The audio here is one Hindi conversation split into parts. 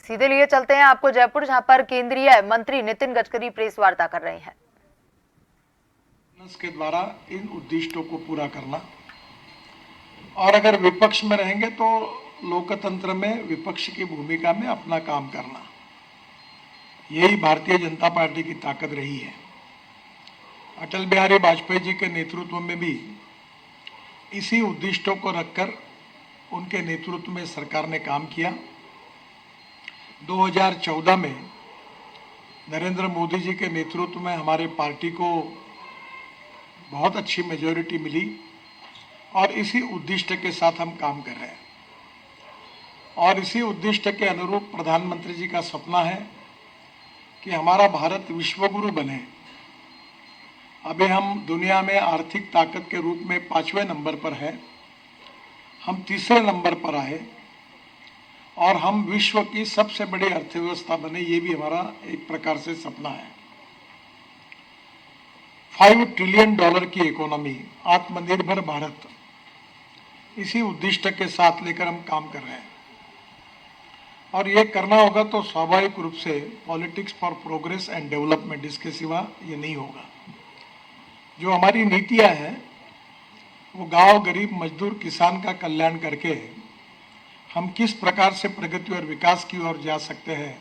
सीधे लिए चलते हैं आपको जयपुर, जहां पर केंद्रीय मंत्री नितिन गडकरी प्रेस वार्ता कर रहे हैं। के द्वारा इन उद्दिष्टों को पूरा करना, और अगर विपक्ष में रहेंगे तो लोकतंत्र में विपक्ष की भूमिका में अपना काम करना, यही भारतीय जनता पार्टी की ताकत रही है। अटल बिहारी वाजपेयी जी के नेतृत्व में भी इसी उद्दिष्टों को रखकर उनके नेतृत्व में सरकार ने काम किया। 2014 में नरेंद्र मोदी जी के नेतृत्व में हमारे पार्टी को बहुत अच्छी मेजॉरिटी मिली और इसी उद्दिष्ट के साथ हम काम कर रहे हैं। और इसी उद्दिष्ट के अनुरूप प्रधानमंत्री जी का सपना है कि हमारा भारत विश्वगुरु बने। अभी हम दुनिया में आर्थिक ताकत के रूप में 5वें नंबर पर है, हम 3रे नंबर पर आए और हम विश्व की सबसे बड़ी अर्थव्यवस्था बने, ये भी हमारा एक प्रकार से सपना है। $5 ट्रिलियन की इकोनॉमी, आत्मनिर्भर भारत, इसी उद्दिष्ट के साथ लेकर हम काम कर रहे हैं। और ये करना होगा तो स्वाभाविक रूप से politics for progress and development, इसके सिवा ये नहीं होगा। जो हमारी नीतियां हैं वो गांव, गरीब, मजदूर, किसान का कल्याण करके हम किस प्रकार से प्रगति और विकास की ओर जा सकते हैं,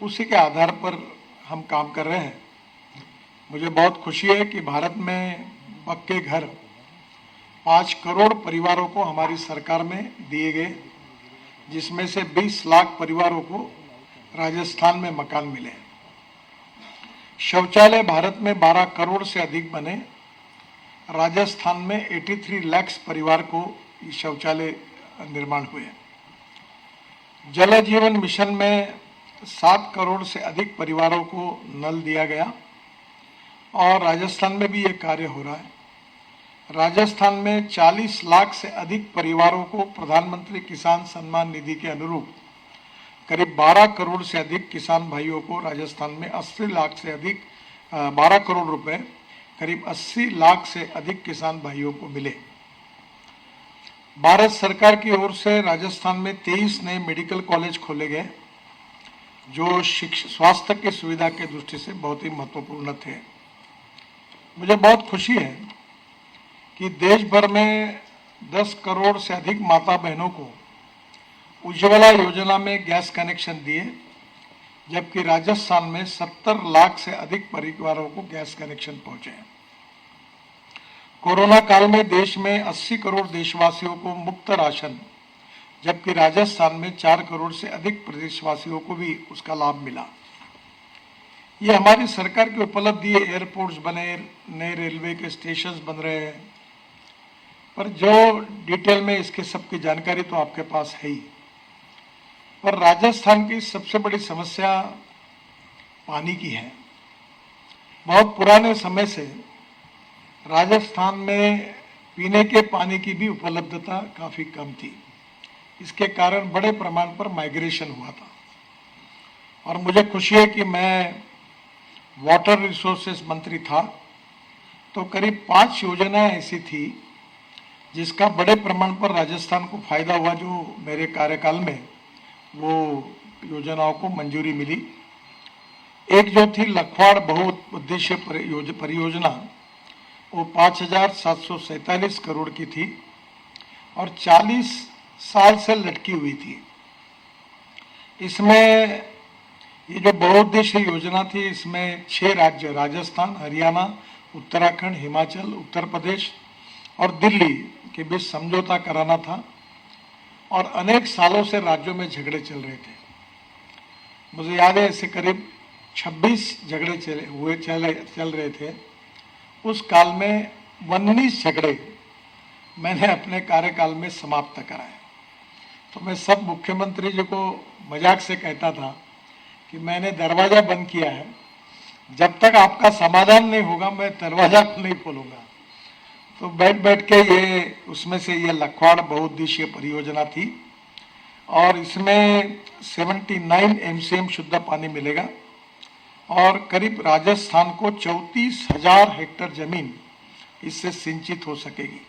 उसी के आधार पर हम काम कर रहे हैं। मुझे बहुत खुशी है कि भारत में पक्के घर 5 करोड़ परिवारों को हमारी सरकार में दिए गए, जिसमें से 20 लाख परिवारों को राजस्थान में मकान मिले। शौचालय भारत में 12 करोड़ से अधिक बने, राजस्थान में 83 लाख परिवार को शौचालय निर्माण हुए। जल जीवन मिशन में 7 करोड़ से अधिक परिवारों को नल दिया गया और राजस्थान में भी ये कार्य हो रहा है। राजस्थान में 40 लाख से अधिक परिवारों को प्रधानमंत्री किसान सम्मान निधि के अनुरूप करीब 12 करोड़ से अधिक किसान भाइयों को राजस्थान में 80 लाख से अधिक 12 करोड़ रुपए, करीब 80 लाख से अधिक किसान भाइयों को मिले। भारत सरकार की ओर से राजस्थान में 23 नए मेडिकल कॉलेज खोले गए, जो स्वास्थ्य की सुविधा के दृष्टि से बहुत ही महत्वपूर्ण थे। मुझे बहुत खुशी है कि देश भर में 10 करोड़ से अधिक माता बहनों को उज्ज्वला योजना में गैस कनेक्शन दिए, जबकि राजस्थान में 70 लाख से अधिक परिवारों को गैस कनेक्शन पहुंचे। कोरोना काल में देश में 80 करोड़ देशवासियों को मुफ्त राशन, जबकि राजस्थान में 4 करोड़ से अधिक प्रदेशवासियों को भी उसका लाभ मिला। ये हमारी सरकार की उपलब्धि है। एयरपोर्ट्स बने, नए रेलवे के स्टेशन बन रहे हैं, पर जो डिटेल में इसके सबकी जानकारी तो आपके पास है ही। पर राजस्थान की सबसे बड़ी समस्या पानी की है। बहुत पुराने समय से राजस्थान में पीने के पानी की भी उपलब्धता काफ़ी कम थी। इसके कारण बड़े प्रमाण पर माइग्रेशन हुआ था। और मुझे खुशी है कि मैं वाटर रिसोर्सेस मंत्री था तो करीब 5 योजनाएं ऐसी थी जिसका बड़े प्रमाण पर राजस्थान को फायदा हुआ, जो मेरे कार्यकाल में वो योजनाओं को मंजूरी मिली। एक जो थी लखवाड़ बहुउद्देश्य परियोजना, वो 5,747 करोड़ की थी और 40 साल से लटकी हुई थी। इसमें ये जो बहुउद्देश्य योजना थी, इसमें 6 राज्य राजस्थान, हरियाणा, उत्तराखंड, हिमाचल, उत्तर प्रदेश और दिल्ली के बीच समझौता कराना था और अनेक सालों से राज्यों में झगड़े चल रहे थे। मुझे याद है ऐसे करीब 26 झगड़े चल रहे थे। उस काल में 19 झगड़े मैंने अपने कार्यकाल में समाप्त कराए। तो मैं सब मुख्यमंत्री जी को मजाक से कहता था कि मैंने दरवाजा बंद किया है, जब तक आपका समाधान नहीं होगा मैं दरवाजा नहीं खोलूंगा। तो बैठ बैठ के ये उसमें से ये लखवाड़ बहुउद्देशीय परियोजना थी और इसमें 79 MCM शुद्ध पानी मिलेगा और करीब राजस्थान को 34,000 हेक्टेयर जमीन इससे सिंचित हो सकेगी।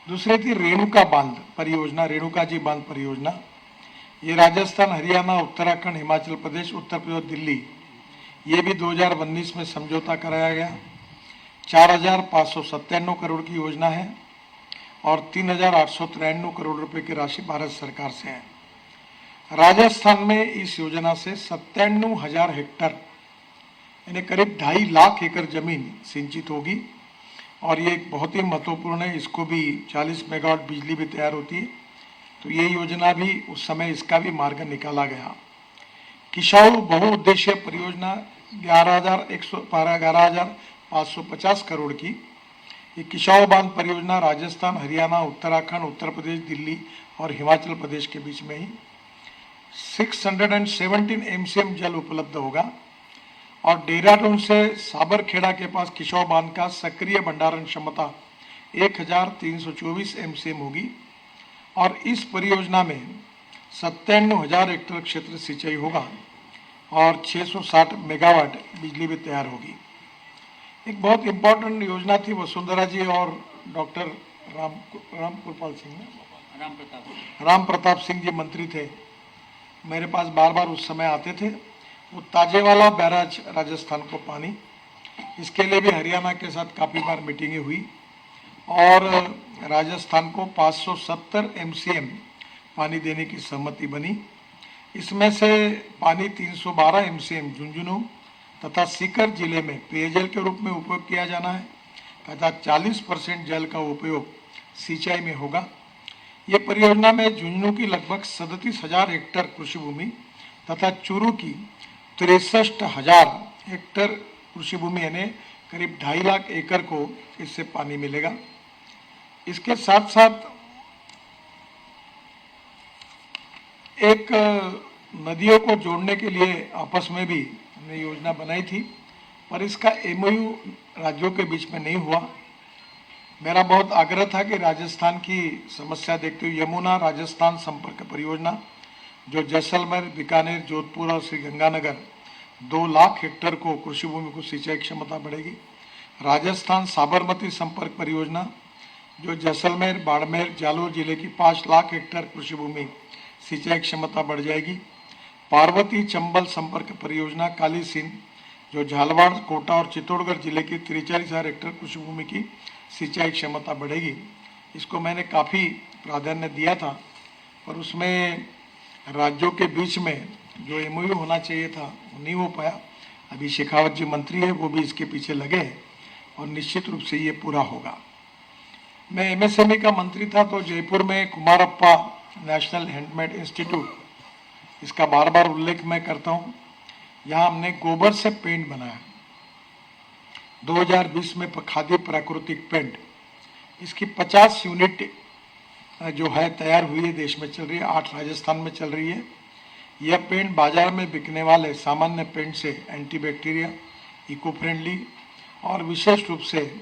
दूसरी थी रेणुका बांध परियोजना, रेणुका जी बांध परियोजना। ये राजस्थान, हरियाणा, उत्तराखंड, हिमाचल प्रदेश, उत्तर प्रदेश, दिल्ली, ये भी 2019 में समझौता कराया गया। 4,597 करोड़ की योजना है और 3,893 करोड़ रुपए की राशि भारत सरकार से है। राजस्थान में इस योजना से 97,000 हेक्टेयर यानी करीब 2.5 लाख एकड़ जमीन सिंचित होगी और ये एक बहुत ही महत्वपूर्ण है। इसको भी 40 मेगावाट बिजली भी तैयार होती है। तो ये योजना भी उस समय इसका भी मार्ग निकाला गया। किसाऊ बहुउद्देशीय परियोजना 11,550 करोड़ की, ये किसाऊ बांध परियोजना राजस्थान, हरियाणा, उत्तराखंड, उत्तर प्रदेश, दिल्ली और हिमाचल प्रदेश के बीच में ही 617 एमसीएम जल उपलब्ध होगा और देहरादून से साबरखेड़ा के पास किसाऊ बांध का सक्रिय भंडारण क्षमता 1,324 एमसीएम होगी और इस परियोजना में 97,000 हेक्टेयर क्षेत्र सिंचाई होगा और 660 मेगावाट बिजली भी तैयार होगी। एक बहुत इंपॉर्टेंट योजना थी, वसुंधरा जी और डॉक्टर राम प्रताप सिंह जी मंत्री थे, मेरे पास बार बार उस समय आते थे। वो ताजेवाला बैराज राजस्थान को पानी, इसके लिए भी हरियाणा के साथ काफ़ी बार मीटिंगें हुई और राजस्थान को 570 एमसीएम पानी देने की सहमति बनी। इसमें से पानी 312 एमसीएम झुंझुनू तथा सीकर जिले में पेयजल के रूप में उपयोग किया जाना है तथा 40% जल का उपयोग सिंचाई में होगा। ये परियोजना में झुंझुनू की लगभग 37,000 हेक्टेयर कृषि भूमि तथा चूरू की 63,000 हेक्टेयर कृषि भूमि यानी करीब 2.5 लाख एकड़ को इससे पानी मिलेगा। इसके साथ साथ एक नदियों को जोड़ने के लिए आपस में भी हमने योजना बनाई थी, पर इसका एमओयू राज्यों के बीच में नहीं हुआ। मेरा बहुत आग्रह था कि राजस्थान की समस्या देखते हुए यमुना राजस्थान संपर्क परियोजना जो जैसलमेर, बीकानेर, जोधपुर और श्रीगंगानगर 2 लाख हेक्टेयर को कृषि भूमि को सिंचाई क्षमता बढ़ेगी। राजस्थान साबरमती संपर्क परियोजना जो जैसलमेर, बाड़मेर, जालोर जिले की 5 लाख हेक्टेयर कृषि भूमि सिंचाई क्षमता बढ़ जाएगी। पार्वती चंबल संपर्क परियोजना काली सिंध जो झालवाड़, कोटा और चित्तौड़गढ़ जिले की 43,000 हेक्टेयर कृषि भूमि की सिंचाई क्षमता बढ़ेगी। इसको मैंने काफ़ी प्राधान्य दिया था, पर उसमें राज्यों के बीच में जो एमओयू होना चाहिए था वो नहीं हो पाया। अभी शेखावत जी मंत्री है, वो भी इसके पीछे लगे हैं और निश्चित रूप से ये पूरा होगा। मैं एमएसएमई का मंत्री था तो जयपुर में कुमारप्पा नेशनल हैंडमेड इंस्टीट्यूट, इसका बार बार उल्लेख मैं करता हूँ। यहाँ हमने गोबर से पेंट बनाया 2020 में, खादी प्राकृतिक पेंट, इसकी 50 यूनिट जो है तैयार हुई है, देश में चल रही है, 8 राजस्थान में चल रही है। यह पेंट बाजार में बिकने वाले सामान्य पेंट से एंटी बैक्टीरिया, इको फ्रेंडली और विशेष रूप से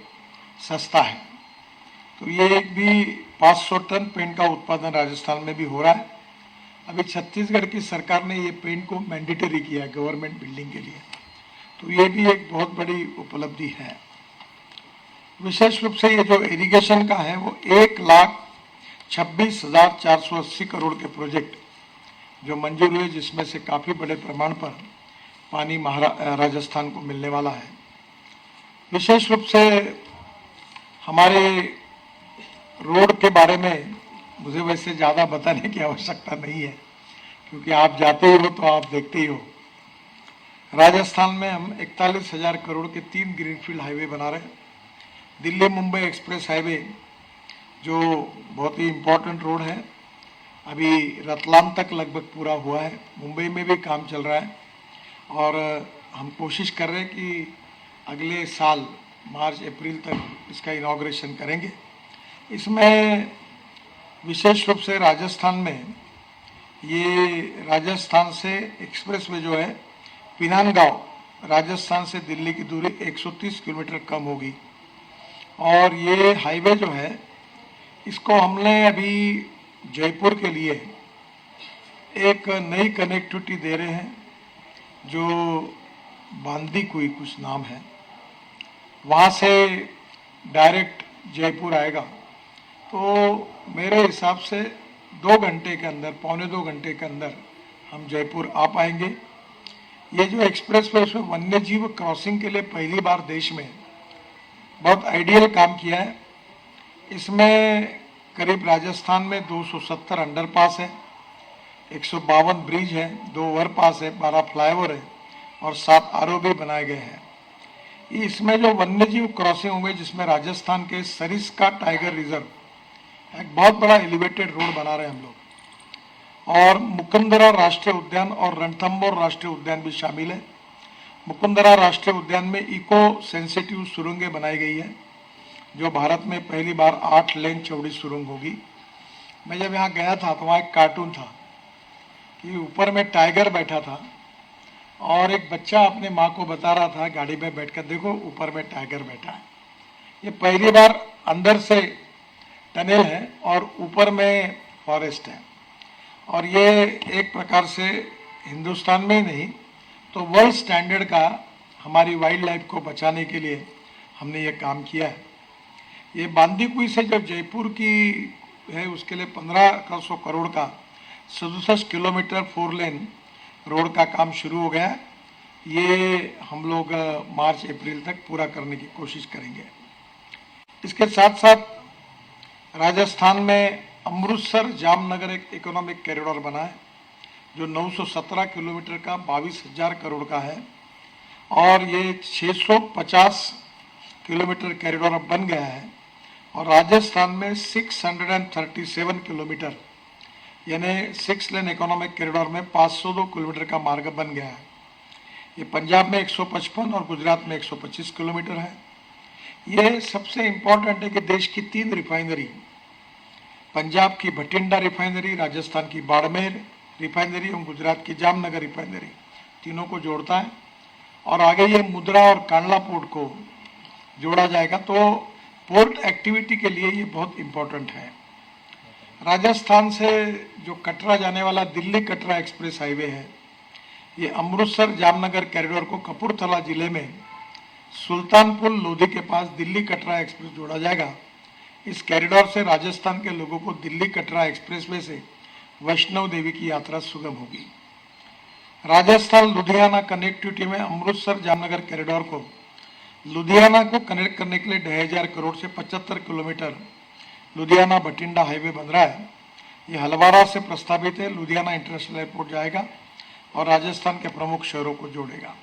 सस्ता है। तो ये एक भी 500 टन पेंट का उत्पादन राजस्थान में भी हो रहा है। अभी छत्तीसगढ़ की सरकार ने ये पेंट को मैंडेटरी किया है गवर्नमेंट बिल्डिंग के लिए, तो ये भी एक बहुत बड़ी उपलब्धि है। विशेष रूप से ये जो इरिगेशन का है वो 1,26,480 करोड़ के प्रोजेक्ट जो मंजूर हुए, जिसमें से काफ़ी बड़े प्रमाण पर पानी राजस्थान को मिलने वाला है। विशेष रूप से हमारे रोड के बारे में मुझे वैसे ज़्यादा बताने की आवश्यकता नहीं है, क्योंकि आप जाते ही हो तो आप देखते ही हो। राजस्थान में हम 41,000 करोड़ के 3 ग्रीनफील्ड हाईवे बना रहे हैं। दिल्ली मुंबई एक्सप्रेस हाईवे जो बहुत ही इम्पोर्टेंट रोड है, अभी रतलाम तक लगभग पूरा हुआ है। मुंबई में भी काम चल रहा है और हम कोशिश कर रहे हैं कि अगले साल मार्च अप्रैल तक इसका इनॉग्रेशन करेंगे। इसमें विशेष रूप से राजस्थान में ये राजस्थान से एक्सप्रेसवे जो है पिनानगांव, राजस्थान से दिल्ली की दूरी 130 किलोमीटर कम होगी और ये हाईवे जो है इसको हमने अभी जयपुर के लिए एक नई कनेक्टिविटी दे रहे हैं जो बांदीकुई कुछ नाम है, वहाँ से डायरेक्ट जयपुर आएगा। तो मेरे हिसाब से 2 घंटे के अंदर, पौने 2 घंटे के अंदर हम जयपुर आ पाएंगे। ये जो एक्सप्रेस वे उसमें वन्य जीव क्रॉसिंग के लिए पहली बार देश में बहुत आइडियल काम किया है। इसमें करीब राजस्थान में 270 अंडरपास है, 152 ब्रिज है, 2 ओवरपास है, 12 फ्लाईओवर है और 7 आरओबी बनाए गए हैं। इसमें जो वन्यजीव क्रॉसिंग होंगे, जिसमें राजस्थान के सरिस्का टाइगर रिजर्व एक बहुत बड़ा एलिवेटेड रोड बना रहे हैं हम लोग, और मुकुंदरा राष्ट्रीय उद्यान और रणथंबोर राष्ट्रीय उद्यान भी शामिल है। मुकुंदरा राष्ट्रीय उद्यान में इको सेंसिटिव सुरंगें बनाई गई है, जो भारत में पहली बार 8 लेन चौड़ी सुरंग होगी। मैं जब यहाँ गया था तो वहाँ एक कार्टून था कि ऊपर में टाइगर बैठा था और एक बच्चा अपने माँ को बता रहा था गाड़ी में बैठकर, देखो ऊपर में टाइगर बैठा है। ये पहली बार अंदर से टनल है और ऊपर में फॉरेस्ट है, और ये एक प्रकार से हिंदुस्तान में ही नहीं तो वर्ल्ड स्टैंडर्ड का हमारी वाइल्ड लाइफ को बचाने के लिए हमने ये काम किया है। ये बांदीकुई से जो जयपुर की है उसके लिए 1500 करोड़ का 67 किलोमीटर 4 लेन रोड का काम शुरू हो गया है। ये हम लोग मार्च अप्रैल तक पूरा करने की कोशिश करेंगे। इसके साथ साथ राजस्थान में अमृतसर जामनगर एक इकोनॉमिक कॉरिडोर बना है, जो 917 किलोमीटर का 22,000 करोड़ का है, और ये 650 किलोमीटर कॉरिडोर अब बन गया है। और राजस्थान में 637 किलोमीटर यानी 6 लेन इकोनॉमिक कॉरिडोर में 502 किलोमीटर का मार्ग बन गया है। ये पंजाब में 155 और गुजरात में 125 किलोमीटर है। ये सबसे इम्पोर्टेंट है कि देश की 3 रिफाइनरी, पंजाब की भटिंडा रिफाइनरी, राजस्थान की बाड़मेर रिफाइनरी और गुजरात की जामनगर रिफाइनरी, तीनों को जोड़ता है। और आगे ये मुद्रा और कांडला पोर्ट को जोड़ा जाएगा, तो पोर्ट एक्टिविटी के लिए ये बहुत इम्पोर्टेंट है। राजस्थान से जो कटरा जाने वाला दिल्ली कटरा एक्सप्रेस हाईवे है, ये अमृतसर जामनगर कॉरिडोर को कपूरथला जिले में सुल्तानपुर लोधी के पास दिल्ली कटरा एक्सप्रेस जोड़ा जाएगा। इस कॉरिडोर से राजस्थान के लोगों को दिल्ली कटरा एक्सप्रेसवे से वैष्णव देवी की यात्रा सुगम होगी। राजस्थान लुधियाना कनेक्टिविटी में अमृतसर जामनगर कॉरिडोर को लुधियाना को कनेक्ट करने के लिए 2,500 करोड़ से 75 किलोमीटर लुधियाना भटिंडा हाईवे बन रहा है। ये हलवारा से प्रस्तावित है, लुधियाना इंटरनेशनल एयरपोर्ट जाएगा और राजस्थान के प्रमुख शहरों को जोड़ेगा।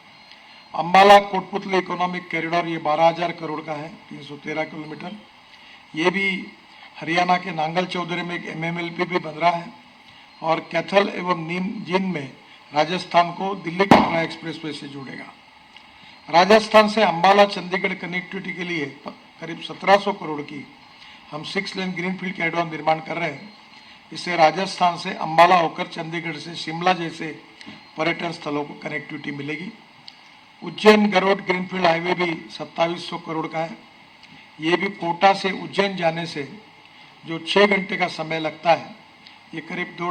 अंबाला कोटपुतली इकोनॉमिक कॉरिडोर ये 12,000 करोड़ का है, 313 किलोमीटर। ये भी हरियाणा के नांगल चौधरी में एक MMLP भी बन रहा है, और कैथल एवं नीम जींद में राजस्थान को दिल्ली कटरा एक्सप्रेसवे से जोड़ेगा। राजस्थान से अंबाला चंडीगढ़ कनेक्टिविटी के लिए करीब 1700 करोड़ की हम 6 लेन ग्रीनफील्ड कॉरिडोर निर्माण कर रहे हैं। इससे राजस्थान से अंबाला होकर चंडीगढ़ से शिमला जैसे पर्यटन स्थलों को कनेक्टिविटी मिलेगी। उज्जैन गरुड़ ग्रीनफील्ड हाईवे भी 2700 करोड़ का है। ये भी कोटा से उज्जैन जाने से जो 6 घंटे का समय लगता है, ये करीब 2